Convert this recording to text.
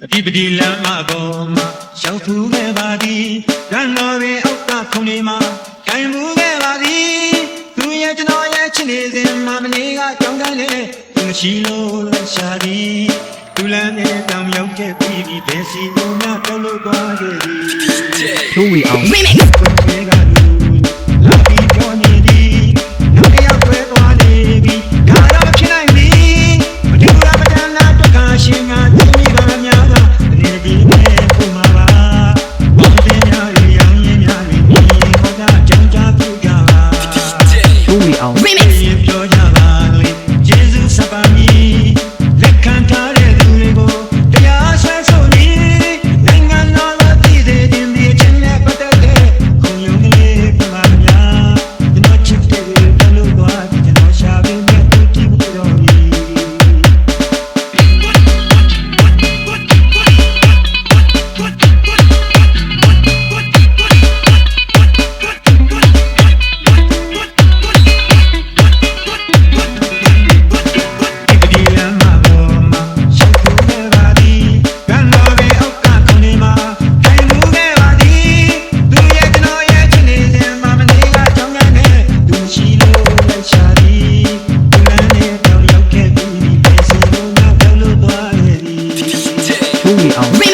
ဒီပဒီလမ်းမပေါ်မှာရောက်ဖူးခဲ့ပါသည်ရန်တော်ပင်အောက်ကခုံနေမှာကြိုင်မှုခဲ့ပါသည်သူရဲ့ကျွန်တော်ရဲ့ချစ်နေစဉ်မှာမနေ့ကကြောင်းတိုင်းလေသူမရှိလို့ရှာသည်သူလမ်းနဲ့တောင်ရောက်ခဲ့ပြီးဘယ်စီကိုမှပြုတ်လို့သွားခဲ့သည် Here we are. ကိုယ်ကလူလာပြီးပြောနေသည်နောက်တစ်ယောက်ွဲသွားနေပြီဒါတော့မဖြစ်နိုင်ဘူးမတူလားမတန်လားဒုက္ခရှင်ကသူမိပါများကနေဒီနဲ့ပုံမှာပါဘုံတင်များရောင်ရင်များပြီးဟောတာကြောင်ကြပြကြပါ Here we are. ပြောကြပါလေယေရှုစပါမီလက်ခံထားတဲ့သူတွေကိုတရားဆွဲဆိုနေနိုင်ငံတော်ရဲ့တည်တဲ့တင်ဒီချင်းနဲ့ပတ်သက်တဲ့ခုံရုံးကလေးပြပါများကျွန်တော်ချစ်တဲ့ဘယ်လိုသွားကျွန်တော်ရှာပေးမဲ့သူကြည့်လို့တော့ဒီ Here we are.